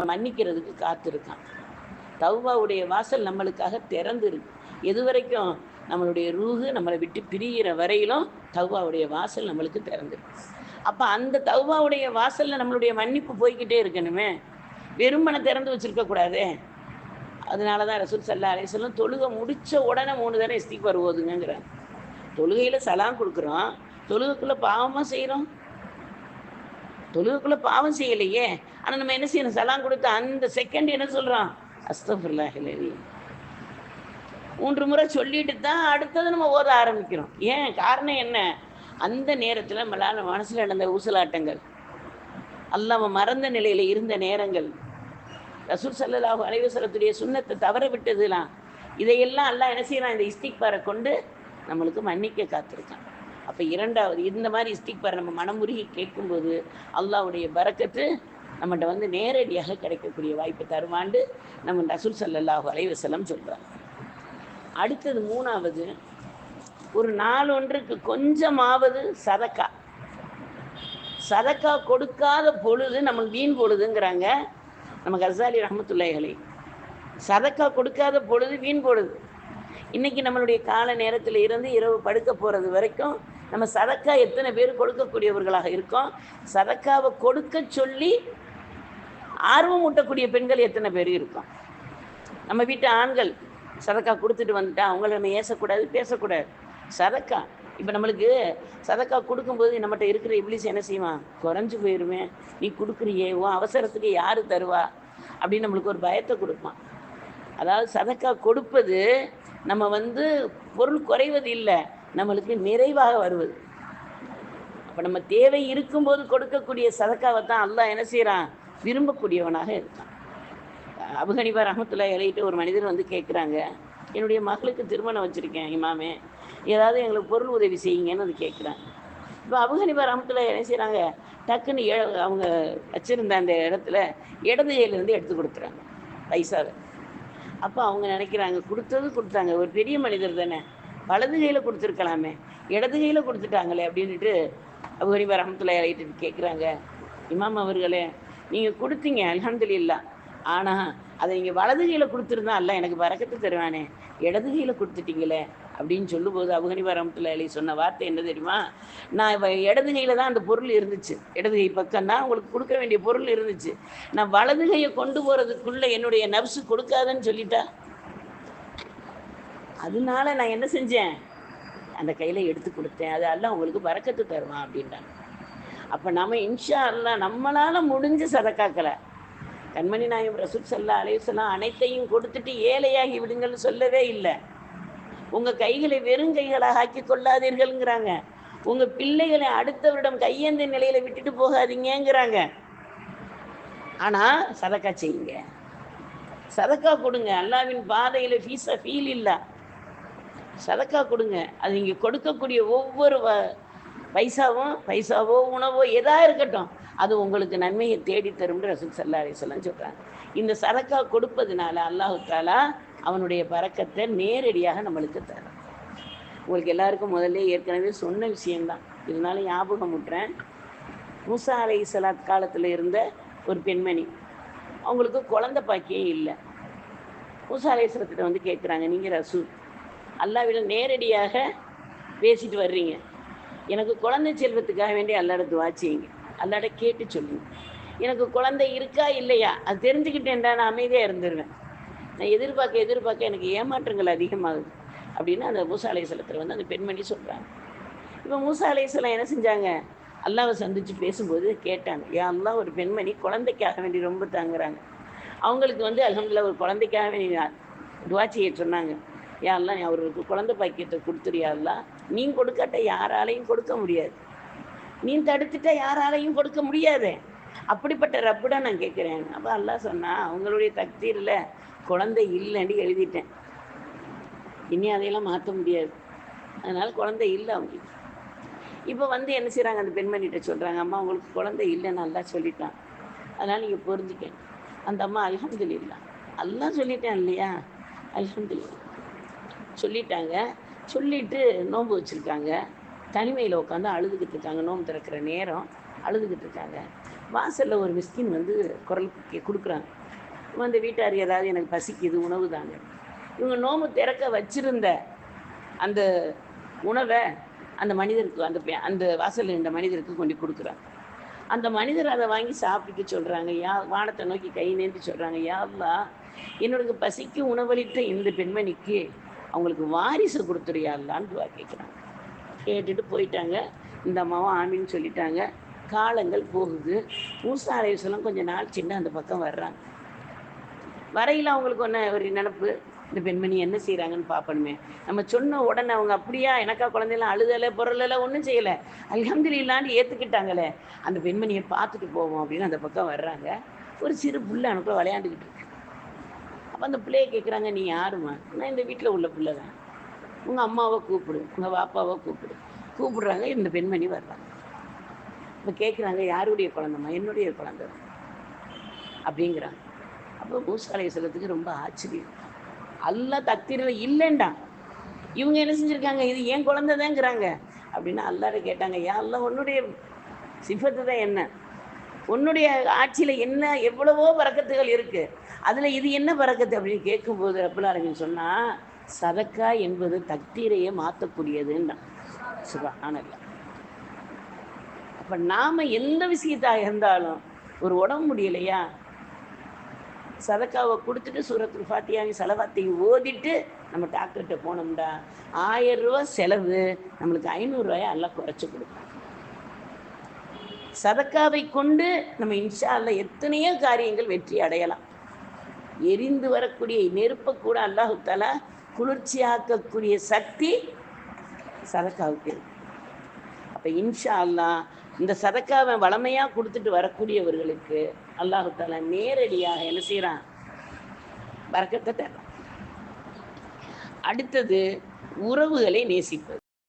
மன்னிக்கிறதுக்கு காத்திருக்கான். தௌபாவுடைய வாசல் நம்மளுக்காக திறந்து இருக்கு. எது வரைக்கும்? நம்மளுடைய ரூஹு நம்மளை விட்டு பிரிகிற வரையிலும் தௌபாவுடைய வாசல் நம்மளுக்கு திறந்துருக்கு. அப்போ அந்த தௌபாவுடைய வாசலில் நம்மளுடைய மன்னிப்பு போய்கிட்டே இருக்கணுமே, வெறுமனை திறந்து வச்சுருக்கக்கூடாதே. அதனால தான் ரசூல் ஸல்லல்லாஹு அலைஹி வஸல்லம் தொழுகை முடித்த உடனே 3 தடவை இஸ்திக்பார் ஓதுங்கிறாங்க. தொழுகையில் சலாம் கொடுக்குறோம், தொழுகைக்குள்ளே பாவமாக செய்கிறோம். தொழுகைக்குள்ளே பாவம் செய்யலையே, ஆனால் நம்ம என்ன செய்யணும்? சலாம் கொடுத்து அந்த செகண்ட் என்ன சொல்கிறோம்? அஸ்தஃபிருல்லாஹில் அலீம் 3 முறை சொல்லிட்டு தான் அடுத்தது நம்ம ஓத ஆரம்பிக்கிறோம். ஏன்? காரணம் என்ன? அந்த நேரத்தில் நம்மளால் மனசில் நடந்த ஊசலாட்டங்கள், அல்லாஹ் மறந்த நிலையில் இருந்த நேரங்கள், ரசூல் ஸல்லல்லாஹு அலைஹி வஸல்லத்துடைய சுன்னத்தை தவற விட்டதுலாம், இதையெல்லாம் அல்லாஹ் என்ன செய்யலாம்? இந்த இஸ்திக்பாரை கொண்டு நம்மளுக்கு மன்னிக்க காத்திருக்கான். அப்போ இரண்டாவது இந்த மாதிரி இஸ்திக்பாரை நம்ம மனமுருகி கேட்கும்போது அல்லாஹ்வுடைய பரக்கத்து நம்மகிட்ட வந்து நேரடியாக கிடைக்கக்கூடிய வாய்ப்பை தருவாண்டு நம்ம ரசூல் ஸல்லல்லாஹு அலைஹி வஸல்லம் சொல்கிறாங்க. அடுத்தது மூணாவது, ஒரு நாள் ஒன்றுக்கு கொஞ்சமாவது சதக்கா. சதக்கா கொடுக்காத பொழுது நமக்கு வீண் பொழுதுங்கிறாங்க நம்ம கஸாலி ரஹ்மத்துல்லாஹி அலைஹி. சதக்கா கொடுக்காத பொழுது வீண் பொழுது. இன்றைக்கி நம்மளுடைய கால நேரத்தில் இருந்து இரவு படுக்க போகிறது வரைக்கும் நம்ம சதக்கா எத்தனை பேர் கொடுக்கக்கூடியவர்களாக இருக்கோம்? சதக்காவை கொடுக்க சொல்லி ஆர்வம் ஊட்டக்கூடிய பெண்கள் எத்தனை பேர் இருக்கோம்? நம்ம வீட்டு ஆண்கள் சதக்கா கொடுத்துட்டு வந்துட்டா அவங்கள நம்ம ஏசக்கூடாது, பேசக்கூடாது. சதக்கா இப்போ நம்மளுக்கு சதக்கா கொடுக்கும்போது நம்மகிட்ட இருக்கிற இப்லீஸ் என்ன செய்வான்? குறைஞ்சி போயிடுமே, நீ கொடுக்குறியே, உன் அவசரத்துக்கு யார் தருவா அப்படின்னு நம்மளுக்கு ஒரு பயத்தை கொடுப்பான். அதாவது சதக்கா கொடுப்பது நம்ம வந்து பொருள் குறைவது இல்லை, நம்மளுக்கு நிறைவாக வருவது. அப்போ நம்ம தேவை இருக்கும்போது கொடுக்கக்கூடிய சதக்காவை தான் அல்லாஹ் என்ன செய்கிறான்? விரும்பக்கூடியவனாக இருக்கான். அபூ ஹனீஃபா ரஹ்மத்துல்லாஹி அலைஹி ஒரு மனிதர் வந்து கேட்குறாங்க, என்னுடைய மகளுக்கு திருமணம் வச்சுருக்கேன் இமாமே, ஏதாவது எங்களுக்கு பொருள் உதவி செய்யுங்கன்னு அது கேட்குறாங்க. இப்போ அபூ ஹனீஃபா ரஹ்மத்துல்லாஹி என்ன செய்கிறாங்க? டக்குன்னு அவங்க வச்சுருந்த அந்த இடத்துல இடது கையிலேருந்து எடுத்து கொடுத்துறாங்க பைசாவை. அப்போ அவங்க நினைக்கிறாங்க, கொடுத்தாங்க, ஒரு பெரிய மனிதர் தானே, வலது கையில் கொடுத்துருக்கலாமே, இடது கையில் கொடுத்துட்டாங்களே அப்படின்ட்டு அபூ ஹனீஃபா ரஹ்மத்துல்லாஹி அலைஹி கேட்குறாங்க, இமாம் அவர்களே, நீங்கள் கொடுத்தீங்க அல்ஹம்துலில்லாஹ், ஆனால் அதை நீங்கள் வலது கையில் கொடுத்துருந்தா அல்லாஹ் எனக்கு பரக்கத்து தருவானே, இடது கையில் கொடுத்துட்டீங்களே அப்படின்னு சொல்லும்போது அபூ ஹனீஃபா ரஹ்மத்துல்லாஹி அலைஹி சொன்ன வார்த்தை என்ன தெரியுமா? நான் இடது கையில் தான் அந்த பொருள் இருந்துச்சு, இடது கை பக்கம் தான் உங்களுக்கு கொடுக்க வேண்டிய பொருள் இருந்துச்சு, நான் வலது கையை கொண்டு போகிறதுக்குள்ளே என்னுடைய நப்சு கொடுக்காதன்னு சொல்லிட்டா, அதனால நான் என்ன செஞ்சேன்? அந்த கையில் எடுத்து கொடுத்தேன், அது அல்லாஹ் உங்களுக்கு பரக்கத்து தருவான் அப்படின்ட்டாங்க. அப்போ நம்ம இன்ஷா அல்லாஹ் நம்மளால் முடிஞ்ச சதக்காக்களை, கண்மணி நாயகம் ரசூல் ஸல்லல்லாஹு அலைஹி வஸல்லம் அனைத்தையும் கொடுத்துட்டு ஏழையாகி விடுங்கள்னு சொல்லவே இல்லை. உங்கள் கைகளை வெறும் கைகளாக ஆக்கி கொள்ளாதீர்கள்ங்கிறாங்க. உங்கள் பிள்ளைகளை அடுத்தவரிடம் கையேந்த நிலையில் விட்டுட்டு போகாதீங்கிறாங்க. ஆனால் சதக்கா செய்யுங்க, சதக்கா கொடுங்க. அல்லாஹ்வின் பாதையில் ஃபீஸா ஃபீல் இல்லை, சதக்கா கொடுங்க. அது நீங்கள் கொடுக்கக்கூடிய ஒவ்வொரு பைசாவோ உணவோ எதா இருக்கட்டும், அது உங்களுக்கு நன்மையை தேடித்தரும் ரசூல் ஸல்லல்லாஹு அலைஹி வஸல்லம் சொல்கிறாங்க. இந்த சதக்கா கொடுப்பதுனால அல்லாஹ் தஆலா அவனுடைய பரக்கத்தை நேரடியாக நம்மளுக்கு தரும். உங்களுக்கு எல்லாருக்கும் முதல்ல ஏற்கனவே சொன்ன விஷயந்தான், இருந்தாலும் ஞாபகம் விட்டுறேன். மூசா அலைஹிஸ்ஸலாத் காலத்தில் இருந்த ஒரு பெண்மணி, அவங்களுக்கு குழந்தை பாக்கியே இல்லை. மூசா அலைஹிஸ்ஸலாத்திட்ட வந்து கேட்குறாங்க, நீங்கள் ரசூல், அல்லாஹ்விடம் நேரடியாக பேசிட்டு வர்றீங்க, எனக்கு குழந்தை செல்வத்துக்காக வேண்டி அல்லாஹ்ட்ட துஆ செய்யுங்க, அல்லாஹ்ட்ட கேட்டு சொல்லுங்க. எனக்கு குழந்தை இருக்கா இல்லையா அது தெரிஞ்சுக்கிட்டேன்டா நான் அமைதியாக இருந்துருவேன். நான் எதிர்பார்க்க எனக்கு ஏமாற்றங்கள் அதிகமாகுது அப்படின்னு அந்த மூசா அலைஹிஸ்ஸலாத்தில் வந்து அந்த பெண்மணி சொல்கிறாங்க. இப்போ மூசா அலைஹிஸ்ஸலாம் என்ன செஞ்சாங்க? அல்லாஹ்வை சந்தித்து பேசும்போது கேட்டாங்க, யா அல்லாஹ், ஒரு பெண்மணி குழந்தைக்காக வேண்டி ரொம்ப தாங்குறாங்க, அவங்களுக்கு வந்து அல்ஹம்துலில்லாஹ் ஒரு குழந்தைக்காக வேண்டி துஆ செய்ய சொன்னாங்க. யா அல்லாஹ், நீ அவருக்கு குழந்தை பாக்கியத்தை கொடுத்துறியா அல்லாஹ், நீ கொடுக்காட்ட யாராலையும் கொடுக்க முடியாது, நீ தடுத்துட்டா யாராலையும் கொடுக்க முடியாது, அப்படிப்பட்ட ரப்புடா நான் கேட்குறேன். அப்போ அல்லாஹ் சொன்னா, அவங்களுடைய தக்தீரில் குழந்தை இல்லைன்னு எழுதிட்டேன், இனி அதையெல்லாம் மாற்ற முடியாது, அதனால் குழந்தை இல்லை அவங்களுக்கு. இப்போ வந்து என்ன செய்கிறாங்க? அந்த பெண்மணிகிட்ட சொல்கிறாங்க, அம்மா உங்களுக்கு குழந்தை இல்லைன்னு அல்லாஹ் சொல்லிட்டான், அதனால் நீங்கள் புரிஞ்சுக்க. அந்த அம்மா அல்ஹம்துலில்லாஹ், அல்லாஹ் சொல்லிட்டேன் இல்லையா, அல்ஹம்துலில்லாஹ் சொல்லிட்டாங்க. சொல்லிவிட்டு நோன்பு வச்சுருக்காங்க, தனிமையில் உட்காந்து அழுதுகிட்டு இருக்காங்க. நோன்பு திறக்கிற நேரம் அழுதுகிட்டு இருக்காங்க. வாசலில் ஒரு மிஸ்கின் வந்து குரல் கொடுக்குறாங்க. அந்த வீட்டார் ஏதாவது எனக்கு பசிக்குது உணவு தாங்க. இவங்க நோம்பு திறக்க வச்சிருந்த அந்த உணவை அந்த மனிதருக்கு அந்த வாசலில் இந்த மனிதருக்கு கொண்டு கொடுக்குறாங்க. அந்த மனிதர் அதை வாங்கி சாப்பிட்டுட்டு சொல்கிறாங்க, வானத்தை நோக்கி கை நேர்ந்து சொல்கிறாங்க, யா அல்லாஹ், என்னோட பசிக்கு உணவளித்த இந்த பெண்மணிக்கு அவங்களுக்கு வாரிசு கொடுத்துறியா அல்லான்னு துவா கேட்குறாங்க. கேட்டுட்டு போயிட்டாங்க. இந்த அம்மாவும் ஆமின்னு சொல்லிட்டாங்க. காலங்கள் போகுது. மூசா அலைஹிஸ்ஸலாம் கொஞ்ச நாள் சின்ன அந்த பக்கம் வர்றாங்க. வரையில் அவங்களுக்கு ஒரு நினப்பு, இந்த பெண்மணி என்ன செய்கிறாங்கன்னு பார்ப்பணுமே. நம்ம சொன்ன உடனே அவங்க அப்படியா எனக்கா குழந்தைலாம் அழுதலை பொருளலை ஒன்றும் செய்யலை, அல்ஹம்துலில்லாஹ்னு ஏற்றுக்கிட்டாங்களே, அந்த பெண்மணியை பார்த்துட்டு போவோம் அப்படின்னு அந்த பக்கம் வர்றாங்க. ஒரு சிறு புள்ள அனுப்ப விளையாண்டுக்கிட்டு இருக்கு. அப்போ அந்த பிள்ளையை கேட்குறாங்க, நீ யாருமா? நான் இந்த வீட்டில் உள்ள பிள்ளை தான். உங்கள் அம்மாவை கூப்பிடு, உங்கள் பாப்பாவை கூப்பிடு. கூப்பிடுறாங்க. இந்த பெண்மணி வர்றாங்க. இப்போ கேட்குறாங்க, யாருடைய குழந்தைம்மா? என்னுடைய குழந்தை அப்படிங்கிறாங்க. அப்போ மூசா அலைஹிஸ்ஸலாத்துக்கு ரொம்ப ஆச்சரியம். அல்லாஹ் தக்தீரில் இல்லைண்டான். இவங்க என்ன செஞ்சுருக்காங்க, இது ஏன் குழந்தைதாங்கிறாங்க. அப்படின்னா அல்லாஹ்ட்ட கேட்டாங்க, யா அல்லாஹ், உன்னுடைய சிஃபத்து தான் என்ன, உன்னுடைய ஆட்சியில் என்ன எவ்வளவோ பரக்கத்துகள் இருக்குது, அதில் இது என்ன பரக்கத்து அப்படின்னு கேட்கும்போது ரப்புல் ஆலமீன் சொன்னால், சதக்கா என்பது தக்தீரையே மாற்றக்கூடியதுன்றான். சுப்ஹானல்லாஹ். அப்போ நாம் எந்த விஷயத்தாக இருந்தாலும், ஒரு உடம்பு முடியலையா, சதக்காவை கொடுத்துட்டு சூரத்துல் ஃபாத்தியாவையும் சலவாத்தையும் ஓதிட்டு நம்ம டாக்டர்கிட்ட போனோம்டா, 1000 ரூபா செலவு நம்மளுக்கு 500 ரூபாயை எல்லாம் குறைச்சி கொடுக்கும். சதக்காவை கொண்டு நம்ம இன்ஷா அல்லாஹ் எத்தனையோ காரியங்கள் வெற்றி அடையலாம். எரிந்து வரக்கூடிய நெருப்பை கூட அல்லாஹு தஆலா குளிர்ச்சியாக்கக்கூடிய சக்தி சதக்காவுக்கு இருக்கு. அப்போ இன்ஷா அல்லாஹ் இந்த சதக்காவை வளமையாக கொடுத்துட்டு வரக்கூடியவர்களுக்கு அல்லாஹு தஆலா நேரடியாக என்ன செய்கிறான், பரக்கத்தை தர்றான். அடுத்தது உறவுகளை நேசிப்பது.